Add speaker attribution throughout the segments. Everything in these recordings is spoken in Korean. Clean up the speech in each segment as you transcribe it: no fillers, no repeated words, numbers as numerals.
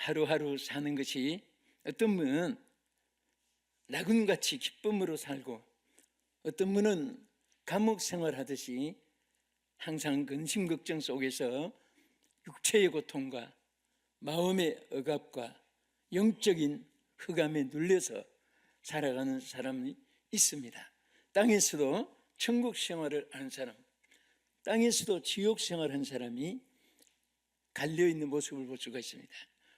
Speaker 1: 하루하루 사는 것이 어떤 분은 낙원같이 기쁨으로 살고 어떤 분은 감옥 생활하듯이 항상 근심 걱정 속에서 육체의 고통과 마음의 억압과 영적인 흑암에 눌려서 살아가는 사람이 있습니다. 땅에서도 천국 생활을 하는 사람, 땅에서도 지옥 생활하는 사람이 갈려있는 모습을 볼 수가 있습니다.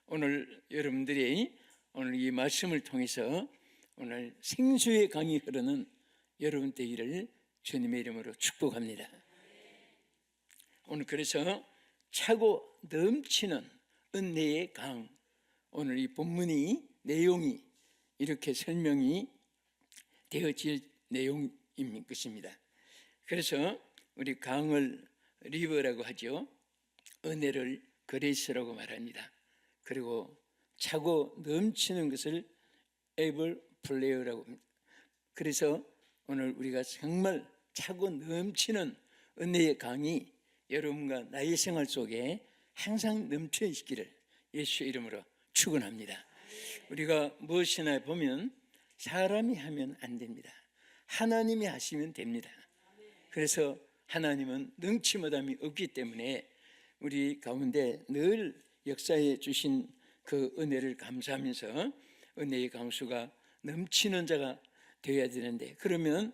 Speaker 1: 오늘 여러분들이 오늘 이 말씀을 통해서 오늘 생수의 강이 흐르는 여러분 되기를 주님의 이름으로 축복합니다. 오늘 그래서 차고 넘치는 은혜의 강, 오늘 이 본문이 내용이 이렇게 설명이 되어질 내용인 것입니다. 그래서 우리 강을 리버라고 하죠. 은혜를 그레이스라고 말합니다. 그리고 차고 넘치는 것을 에버플레이어라고 합니다. 그래서 오늘 우리가 정말 차고 넘치는 은혜의 강이 여러분과 나의 생활 속에 항상 넘쳐 있기를 예수의 이름으로 축원합니다. 우리가 무엇이나 보면 사람이 하면 안 됩니다. 하나님이 하시면 됩니다. 그래서 하나님은 능치 못함이 없기 때문에 우리 가운데 늘 역사해 주신 그 은혜를 감사하면서 은혜의 강수가 넘치는 자가 되어야 되는데, 그러면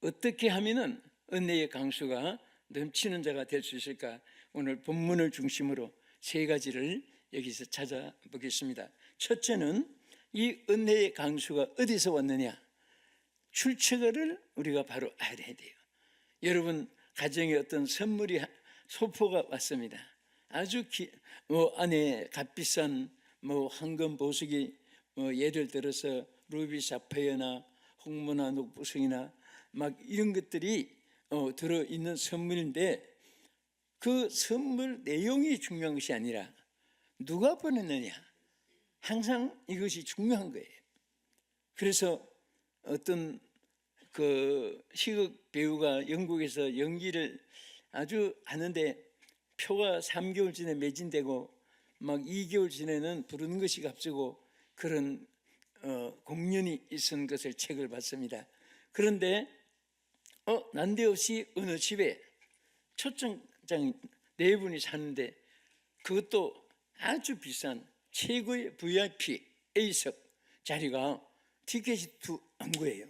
Speaker 1: 어떻게 하면은 은혜의 강수가 넘치는 자가 될 수 있을까? 오늘 본문을 중심으로 세 가지를 여기서 찾아보겠습니다. 첫째는 이 은혜의 강수가 어디서 왔느냐? 출처를 우리가 바로 알아야 돼요. 여러분 가정에 어떤 선물이 소포가 왔습니다. 아주 안에 값비싼 황금 보석이 예를 들어서 루비 사파이어나 홍모나 녹부성이나 막 이런 것들이 들어있는 선물인데, 그 선물 내용이 중요한 것이 아니라 누가 보냈느냐, 항상 이것이 중요한 거예요. 그래서 어떤 그 희극 배우가 영국에서 연기를 아주 하는데 표가 3개월 전에 매진되고 막 2개월 전에는 부르는 것이 값지고 그런 공연이 있은 것을 책을 봤습니다. 그런데 난데없이 어느 집에 초청장 4분이 사는데 그것도 아주 비싼 최고의 VIP A석 자리가 티켓이 안 거예요.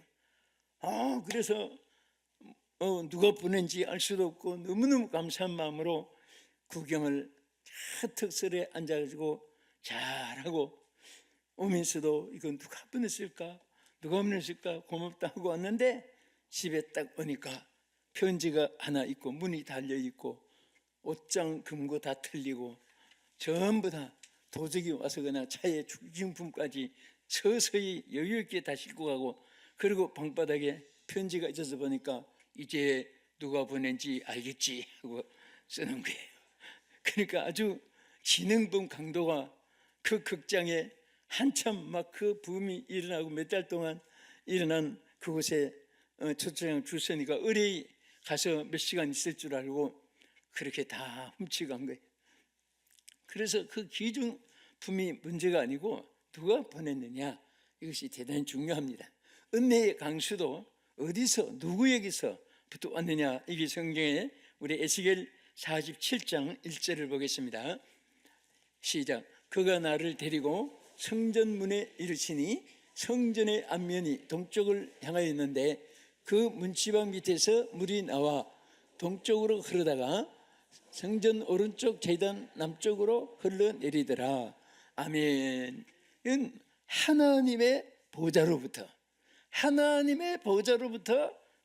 Speaker 1: 그래서 누가 보낸지 알 수도 없고 너무너무 감사한 마음으로 구경을 턱설에 앉아가지고 잘하고 오면서도 이건 누가 보냈을까? 누가 보냈을까? 고맙다 하고 왔는데 집에 딱 오니까 편지가 하나 있고 문이 달려있고 옷장 금고 다 틀리고 전부 다 도적이 와서 그냥 차에 주정품까지 서서히 여유있게 다 싣고 가고, 그리고 방바닥에 편지가 있어서 보니까 이제 누가 보낸지 알겠지 하고 쓰는 거예요. 그러니까 아주 지능분 강도가 그 극장에 한참 막 그 붐이 일어나고 몇 달 동안 일어난 그곳에 초청장 줄 서니까 의뢰이 가서 몇 시간 있을 줄 알고 그렇게 다 훔치고 간 거예요. 그래서 그 기중품이 문제가 아니고 누가 보냈느냐, 이것이 대단히 중요합니다. 은혜의 강수도 어디서 누구에게서부터 왔느냐, 이게 성경에 우리 에스겔 47장 1절을 보겠습니다. 시작. 그가 나를 데리고 성전문에 이르시니 성전의 앞면이 동쪽을 향하여 있는데 그 문지방 밑에서 물이 나와 동쪽으로 흐르다가 성전 오른쪽 제단 남쪽으로 흘러내리더라. 아멘. 이건 하나님의 보좌로부터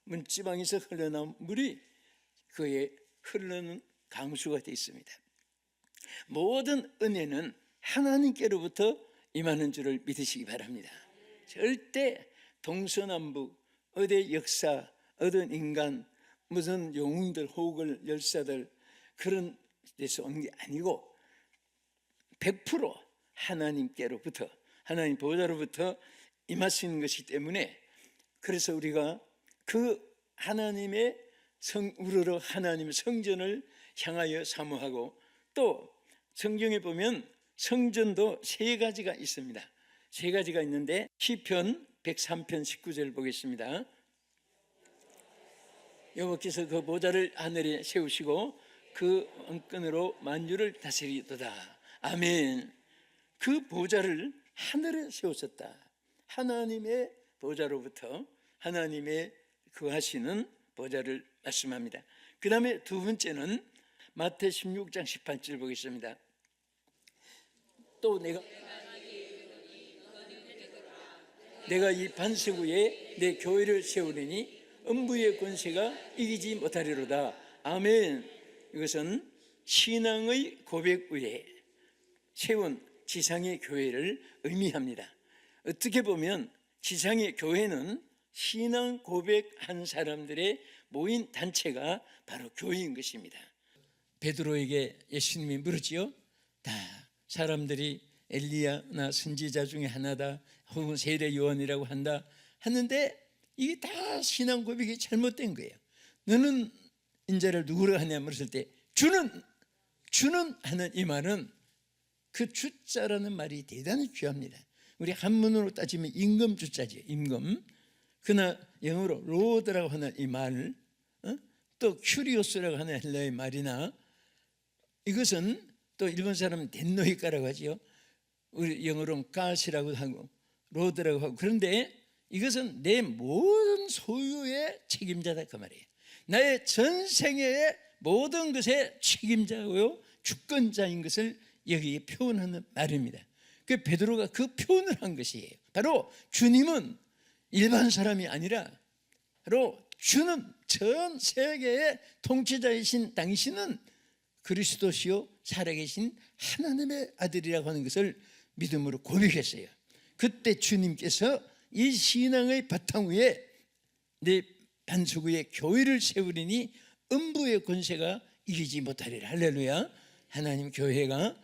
Speaker 1: 문지방에서 흘러나온 물이 그의 흐르는 강수가 되어 있습니다. 모든 은혜는 하나님께로부터 임하는 줄을 믿으시기 바랍니다. 절대 동서남북 어디 역사, 어떤 인간, 무슨 영웅들, 호글, 열사들 그런 데서 온 게 아니고 100% 하나님께로부터, 하나님 보좌로부터 임하시는 것이기 때문에, 그래서 우리가 그 하나님의 우러러 하나님의 성전을 향하여 사모하고, 또 성경에 보면 성전도 세 가지가 있습니다. 세 가지가 있는데 시편 103편 19절 보겠습니다. 여호와께서 그 보좌를 하늘에 세우시고 그 왕권으로 만유를 다스리도다. 아멘. 그 보좌를 하늘에 세우셨다. 하나님의 보좌로부터 하나님의 거하시는 보좌를 말씀합니다. 그 다음에 두 번째는 마태 16장 18절 보겠습니다. 또 내가 이 반석 위에 내 교회를 세우리니 음부의 권세가 이기지 못하리로다. 아멘. 이것은 신앙의 고백 위에 세운 지상의 교회를 의미합니다. 어떻게 보면 지상의 교회는 신앙 고백한 사람들의 모인 단체가 바로 교회인 것입니다. 베드로에게 예수님이 물었지요. 다 사람들이 엘리야나 선지자 중에 하나다, 혹은 세례 요한이라고 한다 하는데 이게 다 신앙 고백이 잘못된 거예요. 너는 인자를 누구라 하냐 물었을 때 주는 하는 이 말은 그 주자라는 말이 대단히 귀합니다. 우리 한문으로 따지면 임금 주자죠. 임금. 그러나 영어로 로드라고 하는 이 말을 또 큐리오스라고 하는 헬라의 말이나 이것은 또 일본 사람은 덴노이카라고 하지요. 우리 영어로는 가시라고 하고 로드라고 하고, 그런데 이것은 내 모든 소유의 책임자다 그 말이에요. 나의 전생의 모든 것의 책임자고요 주권자인 것을 여기에 표현하는 말입니다. 그 베드로가 그 표현을 한 것이에요. 바로 주님은 일반 사람이 아니라 바로 주는 전 세계의 통치자이신 당신은 그리스도시요 살아계신 하나님의 아들이라고 하는 것을 믿음으로 고백했어요. 그때 주님께서 이 신앙의 바탕 위에 내 반석 위에 교회를 세우리니 음부의 권세가 이기지 못하리라. 할렐루야. 하나님 교회가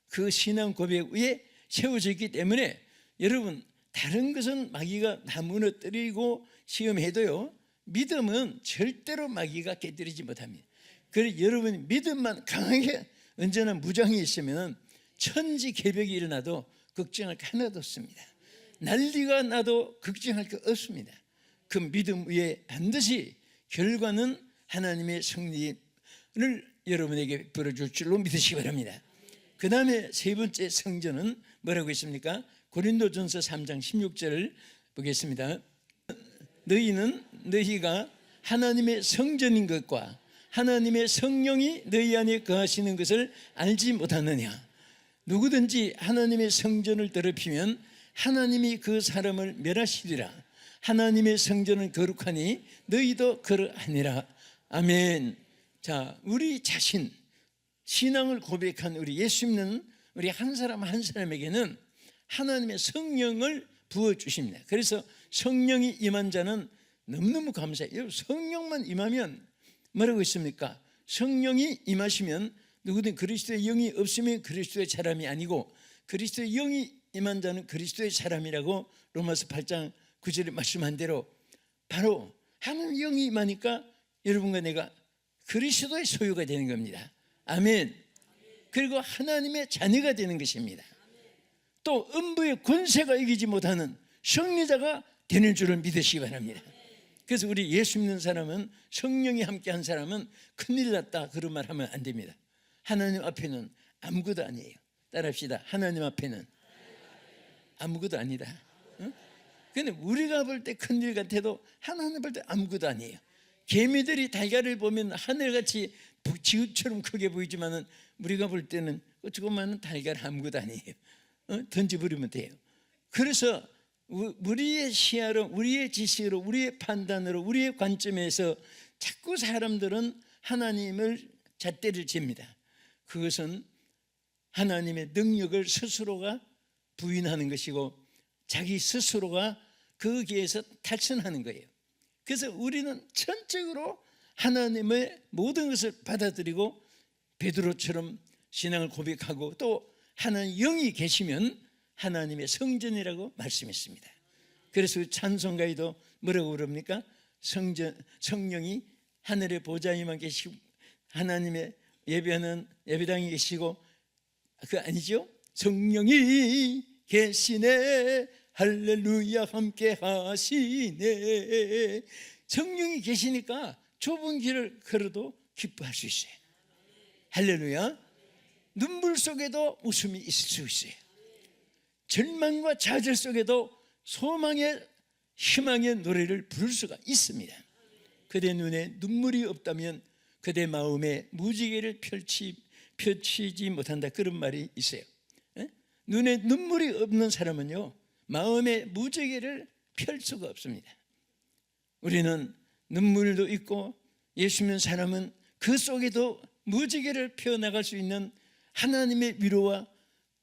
Speaker 1: 그 신앙 고백 위에 세워져 있기 때문에 여러분, 다른 것은 마귀가 다 무너뜨리고 시험해도요 믿음은 절대로 마귀가 깨뜨리지 못합니다. 그래서 여러분 믿음만 강하게 언제나 무장이 있으면 천지 개벽이 일어나도 걱정할 게 하나도 없습니다. 난리가 나도 걱정할 게 없습니다. 그 믿음 위에 반드시 결과는 하나님의 승리를 여러분에게 벌어줄 줄로 믿으시기 바랍니다. 그 다음에 세 번째 성전은 뭐라고 있습니까? 고린도전서 3장 16절을 보겠습니다. 너희가 하나님의 성전인 것과 하나님의 성령이 너희 안에 거하시는 것을 알지 못하느냐. 누구든지 하나님의 성전을 더럽히면 하나님이 그 사람을 멸하시리라. 하나님의 성전은 거룩하니 너희도 그러하니라. 아멘. 자, 우리 자신 신앙을 고백한 우리 예수 믿는 우리 한 사람 한 사람에게는 하나님의 성령을 부어주십니다. 그래서 성령이 임한 자는 너무너무 감사해요. 성령만 임하면 뭐라고 있습니까? 성령이 임하시면 누구든 그리스도의 영이 없으면 그리스도의 사람이 아니고 그리스도의 영이 임한 자는 그리스도의 사람이라고 로마서 8장 9절에 말씀한 대로 바로 하나님의 영이 임하니까 여러분과 내가 그리스도의 소유가 되는 겁니다. 아멘. 그리고 하나님의 자녀가 되는 것입니다. 또 음부의 권세가 이기지 못하는 승리자가 되는 줄을 믿으시기 바랍니다. 그래서 우리 예수 믿는 사람은 성령이 함께한 사람은 큰일 났다 그런 말 하면 안 됩니다. 하나님 앞에는 아무것도 아니에요. 따라합시다. 하나님 앞에는 아무것도 아니다. 그런데 우리가 볼 때 큰일 같아도 하나님 볼 때 아무것도 아니에요. 개미들이 달걀을 보면 하늘같이 지구처럼 크게 보이지만 우리가 볼 때는 조그마한 달걀 아무것도 아니에요. 던져버리면 돼요. 그래서 우리의 시야로, 우리의 지식으로, 우리의 판단으로, 우리의 관점에서 자꾸 사람들은 하나님을 잣대를 잽니다. 그것은 하나님의 능력을 스스로가 부인하는 것이고 자기 스스로가 거기에서 탈선하는 거예요. 그래서 우리는 전적으로 하나님의 모든 것을 받아들이고 베드로처럼 신앙을 고백하고 또 하나님 영이 계시면 하나님의 성전이라고 말씀했습니다. 그래서 찬송가에도 뭐라고 그럽니까? 성령이 하늘의 보좌에만 계시고 하나님의 예배하는 예배당에 계시고 그거 아니죠? 성령이 계시네 할렐루야 함께 하시네. 성령이 계시니까 좁은 길을 걸어도 기뻐할 수 있어요. 할렐루야. 눈물 속에도 웃음이 있을 수 있어요. 절망과 좌절 속에도 소망의 희망의 노래를 부를 수가 있습니다. 그대 눈에 눈물이 없다면 그대 마음에 무지개를 펼치지 못한다, 그런 말이 있어요. 눈에 눈물이 없는 사람은요 마음에 무지개를 펼 수가 없습니다. 우리는 눈물도 있고 예수 믿는 사람은 그 속에도 무지개를 펴나갈 수 있는 하나님의 위로와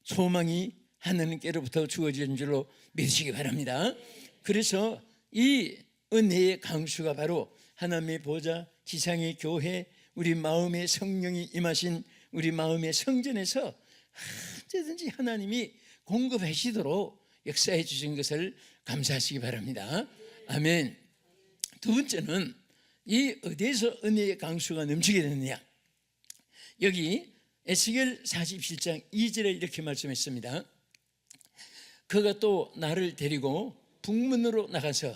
Speaker 1: 소망이 하나님께로부터 주어진 줄로 믿으시기 바랍니다. 그래서 이 은혜의 강수가 바로 하나님의 보좌, 지상의 교회, 우리 마음의 성령이 임하신 우리 마음의 성전에서 언제든지 하나님이 공급하시도록 역사해 주신 것을 감사하시기 바랍니다. 아멘. 두 번째는 이 어디에서 은혜의 강수가 넘치게 되느냐. 여기 에스겔 47장 2절에 이렇게 말씀했습니다. 그가 또 나를 데리고 북문으로 나가서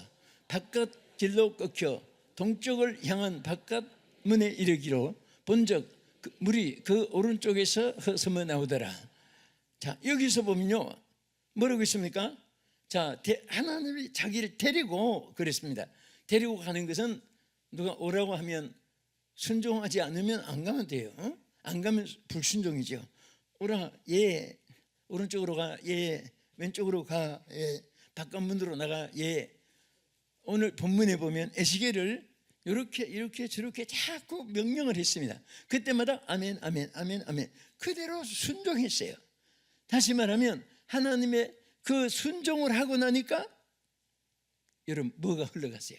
Speaker 1: 바깥 길로 꺾여 동쪽을 향한 바깥 문에 이르기로 본즉 물이 그 오른쪽에서 흐스며 나오더라. 자, 여기서 보면요 뭐라고 있습니까? 자, 하나님이 자기를 데리고 그랬습니다. 데리고 가는 것은 누가 오라고 하면 순종하지 않으면 안 가면 돼요. 안 가면 불순종이죠. 오라, 예. 오른쪽으로 가, 예. 왼쪽으로 가, 예. 바깥 문으로 나가, 예. 오늘 본문에 보면 에스겔을 이렇게 저렇게 자꾸 명령을 했습니다. 그때마다 아멘, 아멘, 아멘, 아멘. 그대로 순종했어요. 다시 말하면 하나님의 그 순종을 하고 나니까 여러분 뭐가 흘러갔어요?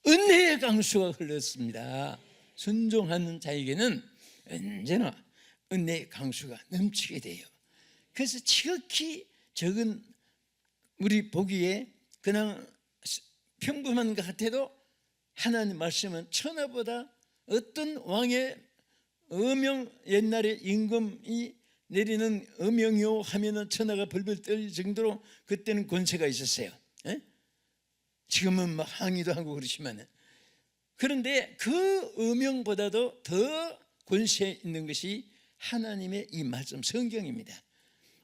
Speaker 1: 은혜의 강수가 흘렀습니다. 순종하는 자에게는 언제나 은혜의 강수가 넘치게 돼요. 그래서 지극히 적은 우리 보기에 그냥 평범한 것 같아도 하나님 말씀은 천하보다 어떤 왕의 어명, 옛날에 임금이 내리는 어명이요 하면은 천하가 벌벌 떨릴 정도로 그때는 권세가 있었어요. 지금은 막 항의도 하고 그러지만, 그런데 그 어명보다도 더 권세 있는 것이 하나님의 이 말씀 성경입니다.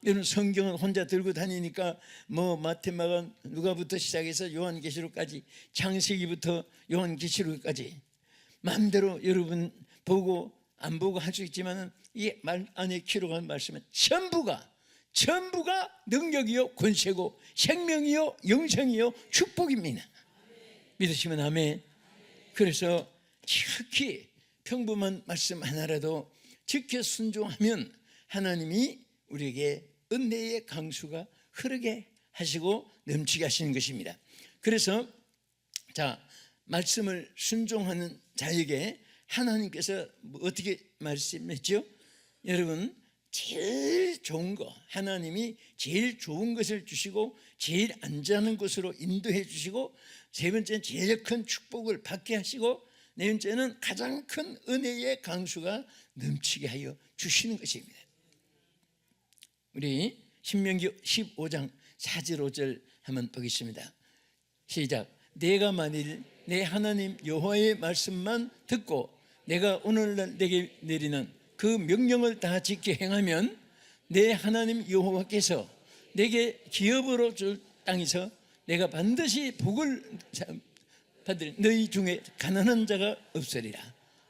Speaker 1: 여러분 성경은 혼자 들고 다니니까 뭐 마태마가 누가부터 시작해서 요한계시록까지, 창세기부터 요한계시록까지 마음대로 여러분 보고 안 보고 할 수 있지만 이 말 안에 기록한 말씀은 전부가 능력이요 권세고 생명이요 영생이요 축복입니다. 믿으시면 아멘. 그래서 지극히 평범한 말씀 하나라도 지켜 순종하면 하나님이 우리에게 은혜의 강수가 흐르게 하시고 넘치게 하시는 것입니다. 그래서 자, 말씀을 순종하는 자에게 하나님께서 어떻게 말씀했죠? 여러분 제일 좋은 거, 하나님이 제일 좋은 것을 주시고 제일 안전한 곳으로 인도해 주시고, 세 번째는 제일 큰 축복을 받게 하시고, 네 번째는 가장 큰 은혜의 강수가 넘치게 하여 주시는 것입니다. 우리 신명기 15장 4절 5절 한번 보겠습니다. 시작. 내가 만일 내 하나님 여호와의 말씀만 듣고 내가 오늘날 내게 내리는 그 명령을 다 지켜 행하면 내 하나님 여호와께서 내게 기업으로 줄 땅에서 내가 반드시 복을 받을 너희 중에 가난한 자가 없으리라.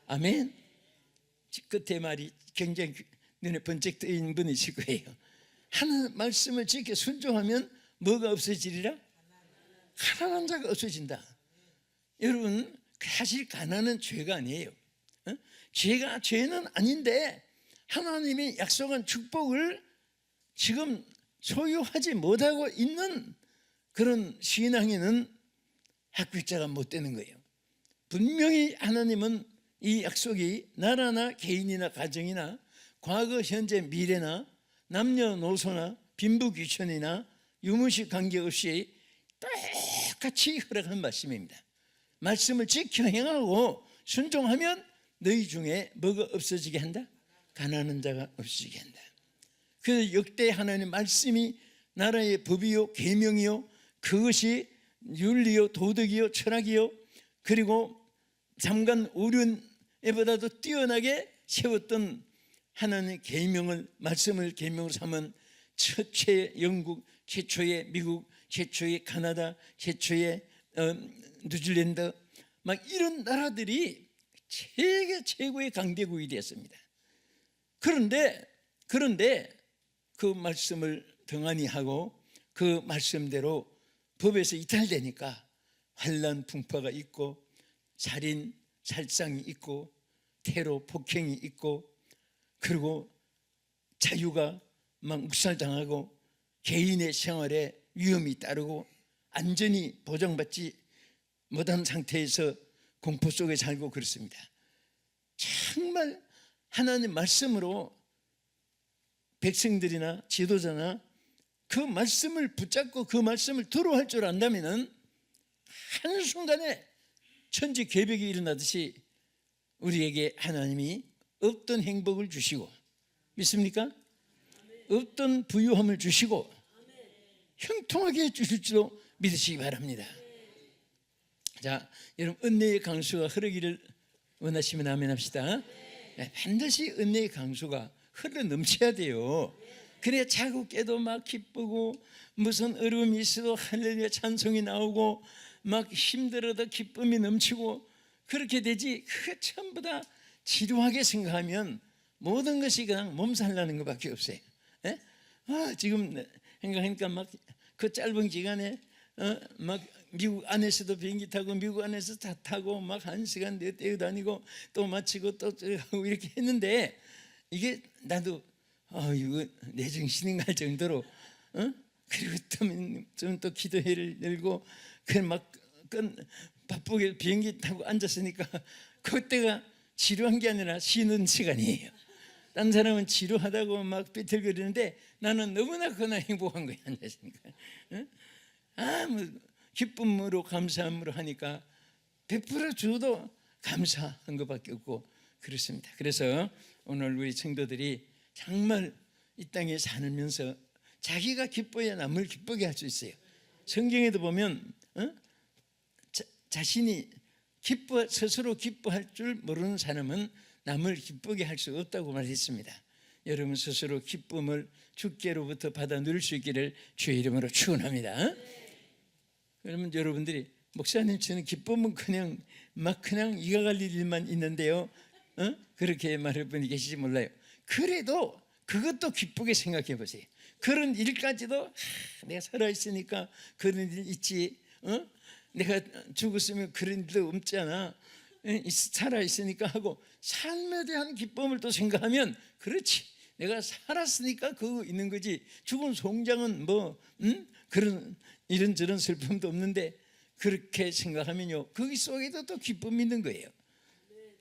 Speaker 1: 아멘. 끝에 말이 굉장히 눈에 번쩍 뜨이는 분이 있을 거예요. 하나님 말씀을 지켜 순종하면 뭐가 없어지리라? 가난한 자가 없어진다. 여러분 사실 가난은 죄가 아니에요. 죄는 아닌데 하나님이 약속한 축복을 지금 소유하지 못하고 있는 그런 신앙에는 합격자가 못 되는 거예요. 분명히 하나님은 이 약속이 나라나 개인이나 가정이나 과거, 현재, 미래나 남녀노소나 빈부귀천이나 유무식 관계없이 똑같이 허락한 말씀입니다. 말씀을 지켜 행하고 순종하면 너희 중에 뭐가 없어지게 한다? 가난한 자가 없어지게 한다. 그 역대 하나님의 말씀이 나라의 법이요 계명이요 그것이 윤리요 도덕이요 철학이요 그리고 잠깐 오륜에보다도 뛰어나게 세웠던 하나님의 계명을 말씀을 계명으로 삼은 최초의 영국, 최초의 미국, 최초의 카나다, 최초의 뉴질랜드 막 이런 나라들이 세계 최고의 강대국이 되었습니다. 그런데 그 말씀을 등한히 하고 그 말씀대로 법에서 이탈되니까 환난 풍파가 있고 살인 살상이 있고 테러 폭행이 있고 그리고 자유가 막 묵살당하고 개인의 생활에 위험이 따르고 안전이 보장받지 못한 상태에서 공포 속에 살고 그렇습니다. 정말 하나님 말씀으로 백성들이나 지도자나 그 말씀을 붙잡고 그 말씀을 들어 할 줄 안다면 한순간에 천지개벽이 일어나듯이 우리에게 하나님이 없던 행복을 주시고 믿습니까? 없던 부유함을 주시고 형통하게 해주실 줄로 믿으시기 바랍니다. 자, 여러분 은혜의 강수가 흐르기를 원하시면 아멘 합시다. 반드시 은혜의 강수가 흘러 넘쳐야 돼요. 그래야 자고 깨도 막 기쁘고 무슨 어려움이 있어도 할렐루야 찬송이 나오고 막 힘들어도 기쁨이 넘치고 그렇게 되지. 그게 전부 다 지루하게 생각하면 모든 것이 그냥 몸살나는 것밖에 없어요. 지금 생각하니까 막 그 짧은 기간에 막 미국 안에서도 비행기 타고 미국 안에서 다 타고 막 1시간 뛰어 다니고 또 마치고 또 하고 이렇게 했는데 이게 나도 이거 내 정신인가 할 정도로 그리고 좀 또 기도회를 열고 막 바쁘게 비행기 타고 앉았으니까 그때가 지루한 게 아니라 쉬는 시간이에요. 딴 사람은 지루하다고 막 삐틀거리는데 나는 너무나 그나 행복한 거야. 앉았으니까 기쁨으로 감사함으로 하니까 베풀어 줘도 감사한 것밖에 없고 그렇습니다. 그래서 오늘 우리 성도들이 정말 이 땅에 살면서 자기가 기뻐야 남을 기쁘게 할 수 있어요. 성경에도 보면 자신이 스스로 기뻐할 줄 모르는 사람은 남을 기쁘게 할 수 없다고 말했습니다. 여러분 스스로 기쁨을 주께로부터 받아 누릴 수 있기를 주의 이름으로 축원합니다. 그러면 여러분들이 목사님 저는 기쁨은 그냥 이가 갈릴 일만 있는데요 그렇게 말할 분이 계실지 몰라요. 그래도 그것도 기쁘게 생각해 보세요. 그런 일까지도 내가 살아있으니까 그런 일 있지 내가 죽었으면 그런 일도 없잖아 살아있으니까 하고 삶에 대한 기쁨을 또 생각하면 그렇지 내가 살았으니까 그거 있는 거지 죽은 송장은 그런 이런저런 슬픔도 없는데 그렇게 생각하면요 거기 속에도 또 기쁨이 있는 거예요.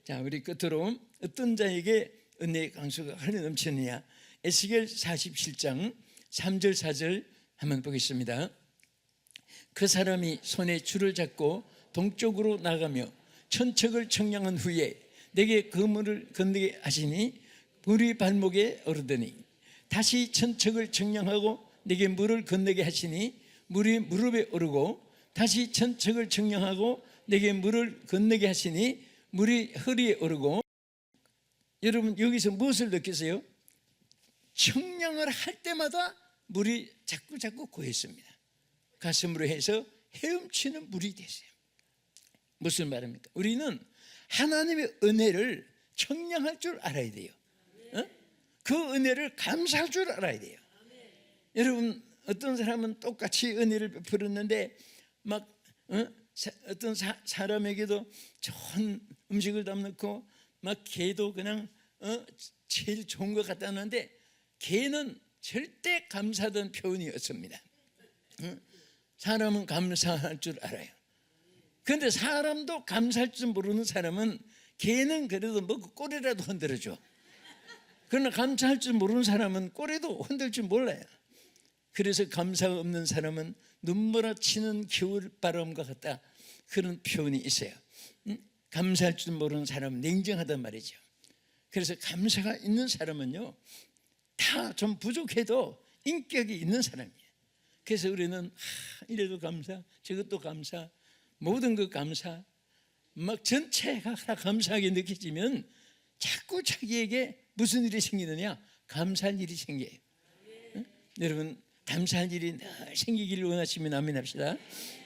Speaker 1: 자, 우리 끝으로 어떤 자에게 은혜의 강수가 흘러 넘치느냐 에스겔 47장 3절 4절 한번 보겠습니다. 그 사람이 손에 줄을 잡고 동쪽으로 나가며 천척을 청량한 후에 내게 그 물을 건너게 하시니 물이 발목에 오르더니 다시 천척을 청량하고 내게 물을 건너게 하시니 물이 무릎에 오르고 다시 천척을 청량하고 내게 물을 건너게 하시니 물이 허리에 오르고 여러분 여기서 무엇을 느끼세요? 청량을 할 때마다 물이 자꾸 고였습니다. 가슴으로 해서 헤엄치는 물이 됐어요. 무슨 말입니까? 우리는 하나님의 은혜를 청량할 줄 알아야 돼요. 그 은혜를 감사할 줄 알아야 돼요. 여러분 어떤 사람은 똑같이 은혜를 베풀었는데 막 어떤 사람에게도 좋은 음식을 담놓고 막 개도 그냥 제일 좋은 것 갖다 놨는데 개는 절대 감사하던 표현이 없습니다. 사람은 감사할 줄 알아요. 그런데 사람도 감사할 줄 모르는 사람은 개는 그래도 먹고 꼬리라도 흔들어줘. 그러나 감사할 줄 모르는 사람은 꼬리도 흔들 줄 몰라요. 그래서 감사가 없는 사람은 눈몰아치는 겨울바람과 같다 그런 표현이 있어요. 감사할 줄 모르는 사람은 냉정하단 말이죠. 그래서 감사가 있는 사람은요 다 좀 부족해도 인격이 있는 사람이에요. 그래서 우리는 이래도 감사, 저것도 감사, 모든 것 감사, 막 전체가 다 감사하게 느껴지면 자꾸 자기에게 무슨 일이 생기느냐? 감사할 일이 생겨요. 응? 여러분 감사할 일이 늘 생기기를 원하시면 아멘 합시다.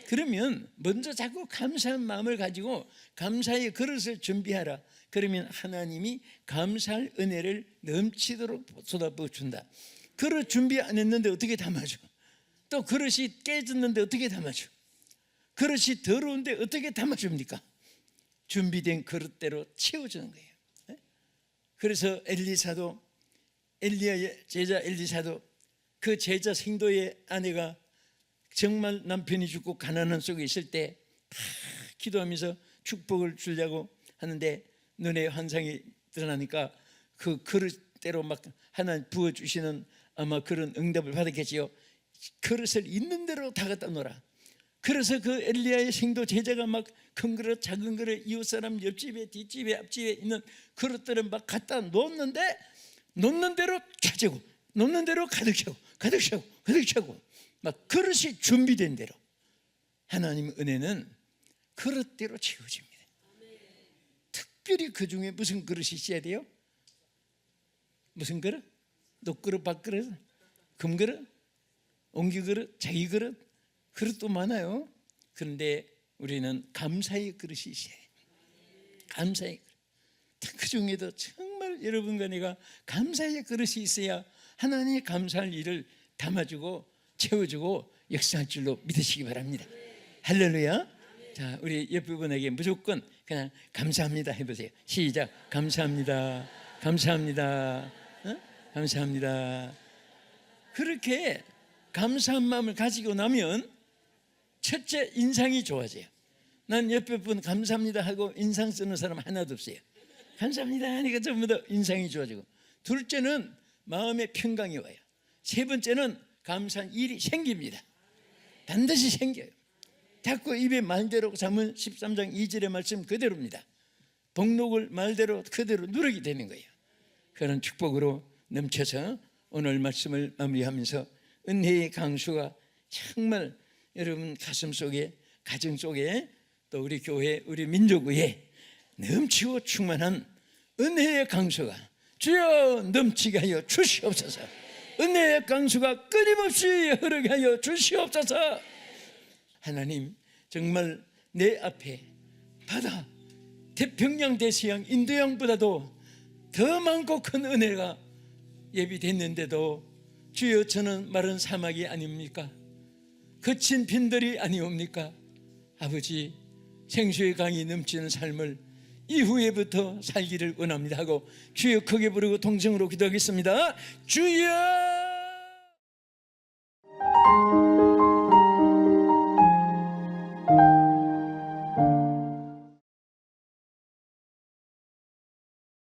Speaker 1: 그러면 먼저 자꾸 감사한 마음을 가지고 감사의 그릇을 준비하라. 그러면 하나님이 감사할 은혜를 넘치도록 쏟아부어 준다. 그릇 준비 안 했는데 어떻게 담아줘? 또 그릇이 깨졌는데 어떻게 담아줘? 그릇이 더러운데 어떻게 담아줍니까? 준비된 그릇대로 채워주는 거예요. 그래서 엘리야의 제자 엘리사도 그 제자 생도의 아내가 정말 남편이 죽고 가난한 속에 있을 때 기도하면서 축복을 주려고 하는데 눈에 환상이 드러나니까 그 그릇대로 막 하나님 부어주시는 아마 그런 응답을 받았겠지요. 그릇을 있는 대로 다 갖다 놓으라. 그래서 그 엘리야의 생도 제자가 막 큰 그릇 작은 그릇 이웃사람 옆집에 뒷집에 앞집에 있는 그릇들을 막 갖다 놓는데 놓는 대로 차지고 놓는 대로 가득 차고 막 그릇이 준비된 대로 하나님의 은혜는 그릇대로 채워집니다. 특별히 그 중에 무슨 그릇이 있어야 돼요? 무슨 그릇? 녹그릇, 밥그릇, 금그릇, 옹기그릇, 자기 그릇, 그릇도 많아요. 그런데 우리는 감사의 그릇이 있어야 해요. 감사의 그릇. 그 중에도 정말 여러분과 내가 감사의 그릇이 있어야 하나님의 감사할 일을 담아주고 채워주고 역사할 줄로 믿으시기 바랍니다. 할렐루야. 자, 우리 옆에 분에게 무조건 그냥 감사합니다 해보세요. 시작. 감사합니다. 감사합니다. 어? 감사합니다. 그렇게 감사한 마음을 가지고 나면 첫째 인상이 좋아져요. 난 옆에 분 감사합니다 하고 인상 쓰는 사람 하나도 없어요. 감사합니다 하니까 전부 다 인상이 좋아지고, 둘째는 마음의 평강이 와요. 세 번째는 감사한 일이 생깁니다. 반드시 생겨요. 자꾸 입에 말대로 잠언 13장 2절의 말씀 그대로입니다. 복록을 말대로 그대로 누르게 되는 거예요. 그런 축복으로 넘쳐서 오늘 말씀을 마무리하면서 은혜의 강수가 정말 여러분 가슴 속에, 가정 속에, 또 우리 교회, 우리 민족 위에 넘치고 충만한 은혜의 강수가 주여 넘치게 하여 주시옵소서. 은혜의 강수가 끊임없이 흐르게 하여 주시옵소서. 하나님, 정말 내 앞에 바다, 태평양, 대서양, 인도양보다도 더 많고 큰 은혜가 예비됐는데도 주여 저는 마른 사막이 아닙니까? 거친 빈들이 아니옵니까? 아버지, 생수의 강이 넘치는 삶을 이후에부터 살기를 원합니다 하고 주여 크게 부르고 동성으로 기도하겠습니다. 주여!